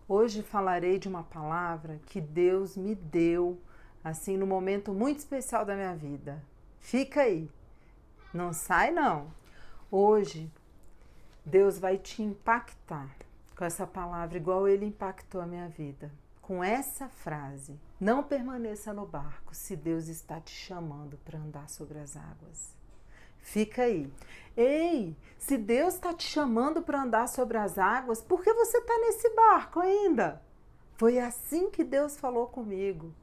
Hoje falarei de uma palavra que Deus me deu, assim, num momento muito especial da minha vida. Fica aí, não sai não. Hoje, Deus vai te impactar com essa palavra, igual Ele impactou a minha vida. Com essa frase: não permaneça no barco se Deus está te chamando para andar sobre as águas. Fica aí. Ei, se Deus está te chamando para andar sobre as águas, por que você está nesse barco ainda? Foi assim que Deus falou comigo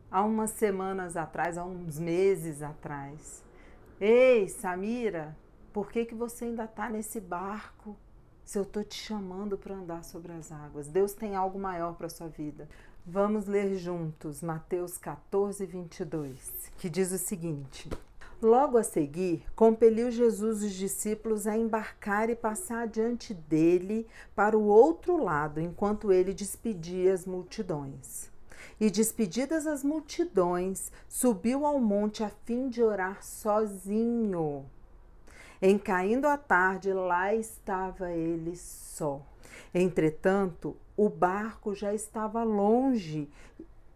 há umas semanas atrás, há uns meses atrás. Ei, Samira, por que você ainda está nesse barco? Se eu estou te chamando para andar sobre as águas, Deus tem algo maior para a sua vida. Vamos ler juntos Mateus 14, 22, que diz o seguinte: logo a seguir, compeliu Jesus os discípulos a embarcar e passar adiante dele para o outro lado, enquanto ele despedia as multidões. E despedidas as multidões, subiu ao monte a fim de orar sozinho. Em caindo a tarde, lá estava ele só. Entretanto, o barco já estava longe,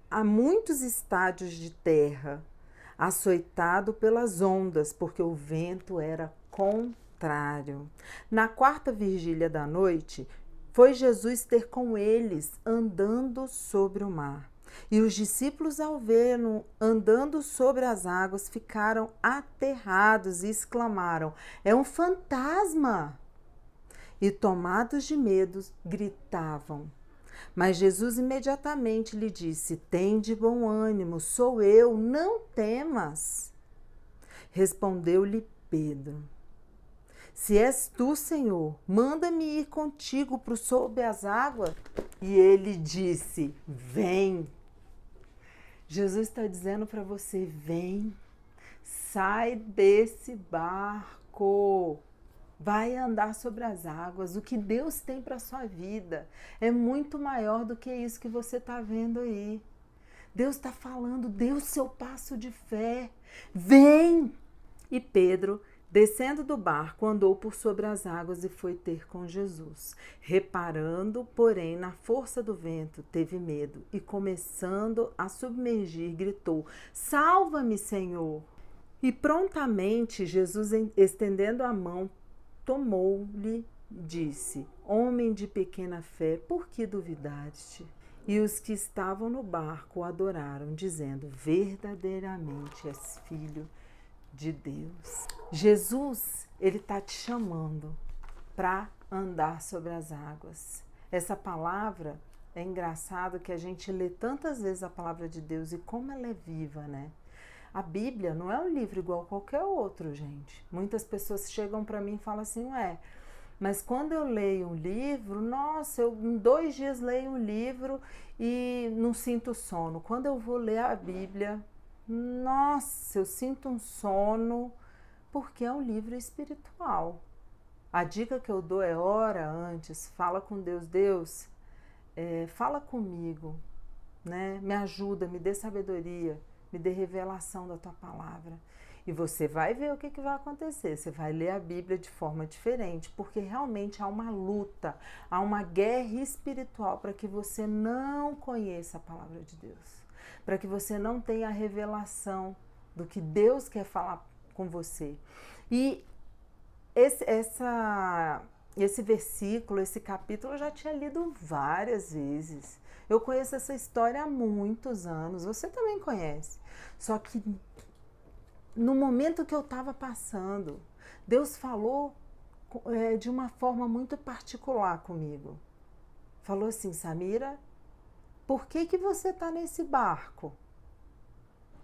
a muitos estádios de terra, açoitado pelas ondas, porque o vento era contrário. Na quarta vigília da noite, foi Jesus ter com eles andando sobre o mar. E os discípulos, ao vê-lo andando sobre as águas, ficaram aterrados e exclamaram: é um fantasma! E tomados de medo, gritavam. Mas Jesus imediatamente lhe disse: tende bom ânimo, sou eu, não temas. Respondeu-lhe Pedro: se és tu, Senhor, manda-me ir contigo para sob as águas. E ele disse: vem. Jesus está dizendo para você: vem, sai desse barco. Vai andar sobre as águas. O que Deus tem para a sua vida é muito maior do que isso que você está vendo aí. Deus está falando: dê o seu passo de fé. Vem! E Pedro, descendo do barco, andou por sobre as águas e foi ter com Jesus. Reparando, porém, na força do vento, teve medo e, começando a submergir, gritou: salva-me, Senhor! E prontamente Jesus, estendendo a mão, tomou-lhe, disse: homem de pequena fé, por que duvidaste? E os que estavam no barco o adoraram, dizendo: verdadeiramente és filho de Deus. Jesus, ele está te chamando para andar sobre as águas. Essa palavra, é engraçado que a gente lê tantas vezes a palavra de Deus e como ela é viva, né? A Bíblia não é um livro igual a qualquer outro, gente. Muitas pessoas chegam para mim e falam assim: ué, mas quando eu leio um livro, nossa, eu em 2 dias leio um livro e não sinto sono. Quando eu vou ler a Bíblia, nossa, eu sinto um sono, porque é um livro espiritual. A dica que eu dou é: ora antes, fala com Deus. Deus, fala comigo, né? Me ajuda, me dê sabedoria, me dê revelação da tua palavra. E você vai ver o que vai acontecer. Você vai ler a Bíblia de forma diferente, porque realmente há uma luta, há uma guerra espiritual para que você não conheça a palavra de Deus, para que você não tenha a revelação do que Deus quer falar com você. E esse versículo, esse capítulo, eu já tinha lido várias vezes. Eu conheço essa história há muitos anos, você também conhece. Só que no momento que eu estava passando, Deus falou de uma forma muito particular comigo. Falou assim: Samira, por que você está nesse barco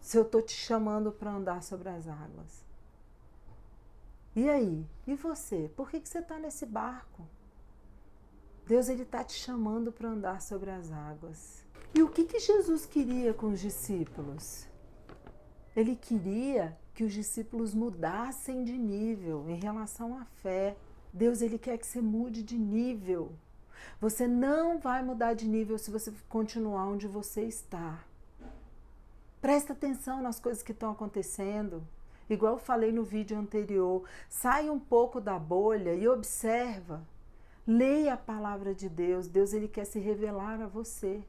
se eu estou te chamando para andar sobre as águas? E aí? E você? Por que você está nesse barco? Deus, ele está te chamando para andar sobre as águas. E o que Jesus queria com os discípulos? Ele queria que os discípulos mudassem de nível em relação à fé. Deus, ele quer que você mude de nível. Você não vai mudar de nível se você continuar onde você está. Presta atenção nas coisas que estão acontecendo. Igual eu falei no vídeo anterior, sai um pouco da bolha e observa. Leia a palavra de Deus. Deus, ele quer se revelar a você.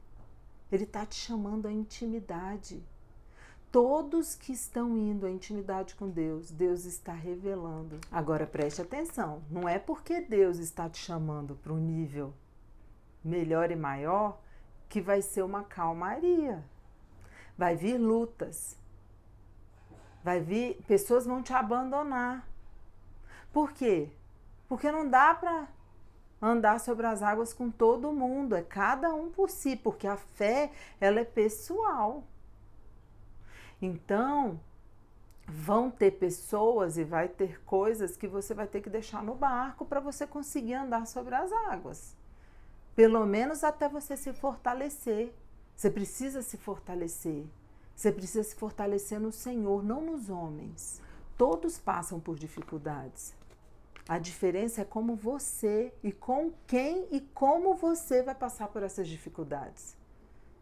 Ele está te chamando à intimidade. Todos que estão indo à intimidade com Deus, Deus está revelando. Agora preste atenção, não é porque Deus está te chamando para um nível melhor e maior que vai ser uma calmaria. Vai vir lutas. Vai vir, pessoas vão te abandonar. Por quê? Porque não dá para andar sobre as águas com todo mundo, é cada um por si, porque a fé, ela é pessoal. Então, vão ter pessoas e vai ter coisas que você vai ter que deixar no barco para você conseguir andar sobre as águas. Pelo menos até você se fortalecer. Você precisa se fortalecer. Você precisa se fortalecer no Senhor, não nos homens. Todos passam por dificuldades. A diferença é como você e com quem e como você vai passar por essas dificuldades.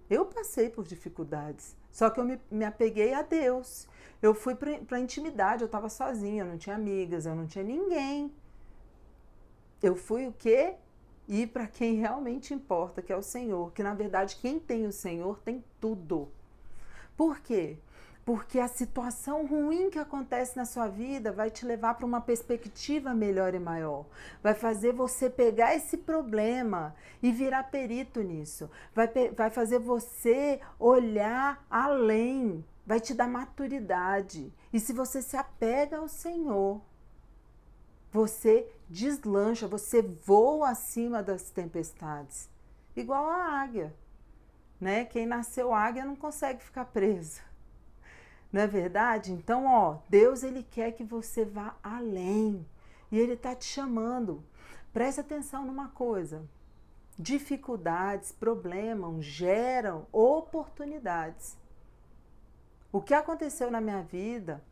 Eu passei por dificuldades, só que eu me apeguei a Deus. Eu fui para a intimidade, eu estava sozinha, eu não tinha amigas, eu não tinha ninguém. Eu fui o quê? Ir para quem realmente importa, que é o Senhor. Que na verdade quem tem o Senhor tem tudo. Por quê? Porque a situação ruim que acontece na sua vida vai te levar para uma perspectiva melhor e maior. Vai fazer você pegar esse problema e virar perito nisso. Vai fazer você olhar além. Vai te dar maturidade. E se você se apega ao Senhor, você deslancha, você voa acima das tempestades. Igual a águia, né? Quem nasceu águia não consegue ficar preso. Não é verdade? Então, ó, Deus, ele quer que você vá além. E ele está te chamando. Preste atenção numa coisa. Dificuldades, problemas geram oportunidades. O que aconteceu na minha vida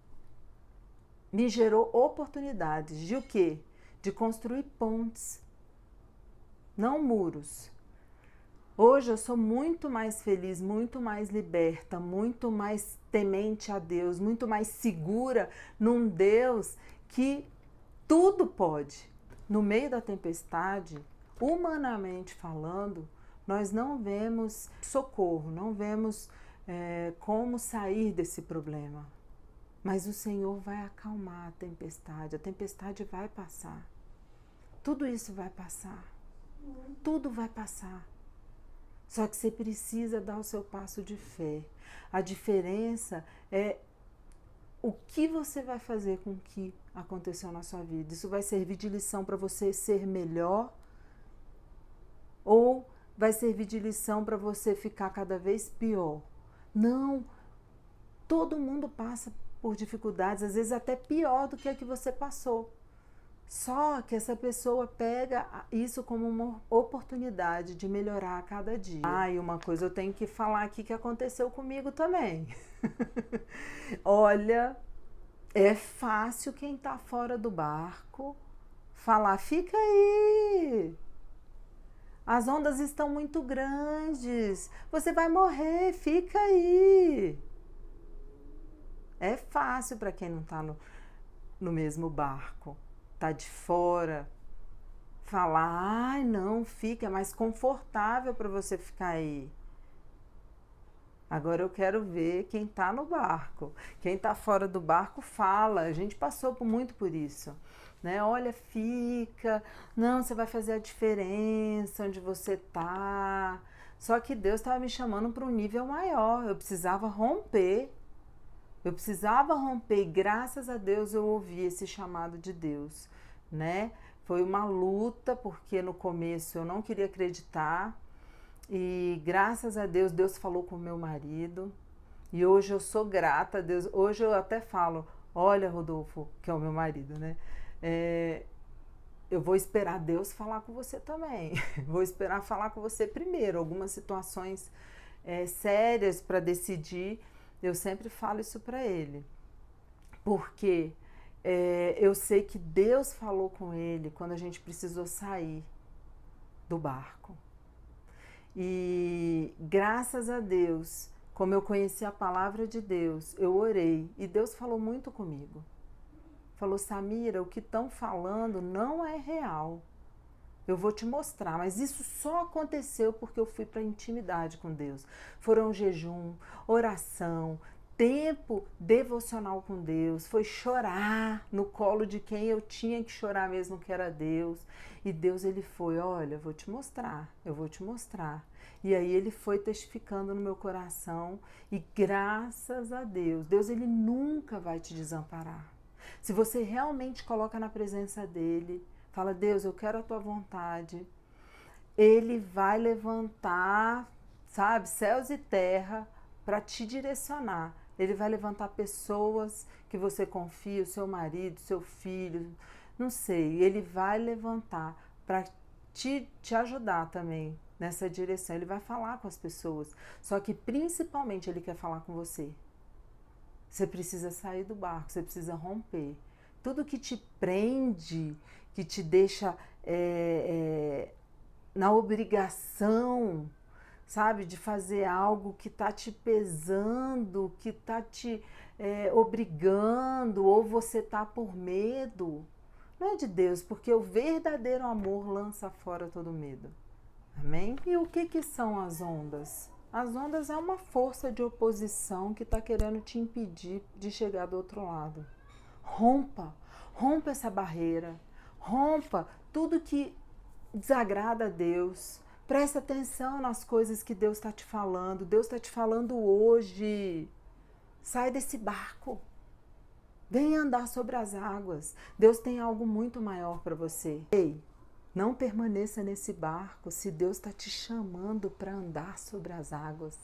me gerou oportunidades de o quê? De construir pontes, não muros. Hoje eu sou muito mais feliz, muito mais liberta, muito mais temente a Deus, muito mais segura num Deus que tudo pode. No meio da tempestade, humanamente falando, nós não vemos socorro, não vemos como sair desse problema. Mas o Senhor vai acalmar a tempestade vai passar. Tudo isso vai passar. Tudo vai passar. Só que você precisa dar o seu passo de fé. A diferença é o que você vai fazer com o que aconteceu na sua vida. Isso vai servir de lição para você ser melhor ou vai servir de lição para você ficar cada vez pior? Não. Todo mundo passa por dificuldades, às vezes até pior do que a que você passou. Só que essa pessoa pega isso como uma oportunidade de melhorar a cada dia. E uma coisa eu tenho que falar aqui que aconteceu comigo também. Olha, é fácil quem tá fora do barco falar, fica aí. As ondas estão muito grandes, você vai morrer, fica aí. É fácil para quem não tá no mesmo barco. Tá de fora, falar, não, fica, é mais confortável para você ficar aí. Agora eu quero ver quem tá no barco. Quem tá fora do barco fala, a gente passou muito por isso, né? Olha, fica, não, você vai fazer a diferença onde você tá. Só que Deus estava me chamando para um nível maior, eu precisava romper. E graças a Deus eu ouvi esse chamado de Deus, né? Foi uma luta, porque no começo eu não queria acreditar, e graças a Deus, Deus falou com o meu marido, e hoje eu sou grata a Deus. Hoje eu até falo, olha, Rodolfo, que é o meu marido, né? Eu vou esperar Deus falar com você também, vou esperar falar com você primeiro, algumas situações sérias para decidir. Eu sempre falo isso para ele, porque eu sei que Deus falou com ele quando a gente precisou sair do barco. E graças a Deus, como eu conheci a palavra de Deus, eu orei e Deus falou muito comigo. Falou, Samira, o que estão falando não é real. Eu vou te mostrar, mas isso só aconteceu porque eu fui para a intimidade com Deus. Foram jejum, oração, tempo devocional com Deus, foi chorar no colo de quem eu tinha que chorar mesmo, que era Deus. E Deus, ele foi, olha, eu vou te mostrar, eu vou te mostrar. E aí ele foi testificando no meu coração e graças a Deus, Deus, ele nunca vai te desamparar. Se você realmente coloca na presença dele, fala, Deus, eu quero a tua vontade, ele vai levantar, sabe, céus e terra para te direcionar. Ele vai levantar pessoas que você confia, o seu marido, seu filho, não sei. Ele vai levantar para te ajudar também nessa direção. Ele vai falar com as pessoas. Só que principalmente ele quer falar com você. Você precisa sair do barco, você precisa romper. Tudo que te prende, que te deixa na obrigação, sabe, de fazer algo que está te pesando, que está te obrigando, ou você está por medo, não é de Deus, porque o verdadeiro amor lança fora todo medo. Amém? E o que são as ondas? As ondas é uma força de oposição que está querendo te impedir de chegar do outro lado. Rompa essa barreira, rompa tudo que desagrada a Deus. Presta atenção nas coisas que Deus está te falando. Deus está te falando hoje. Sai desse barco. Vem andar sobre as águas. Deus tem algo muito maior para você. Ei, não permaneça nesse barco se Deus está te chamando para andar sobre as águas.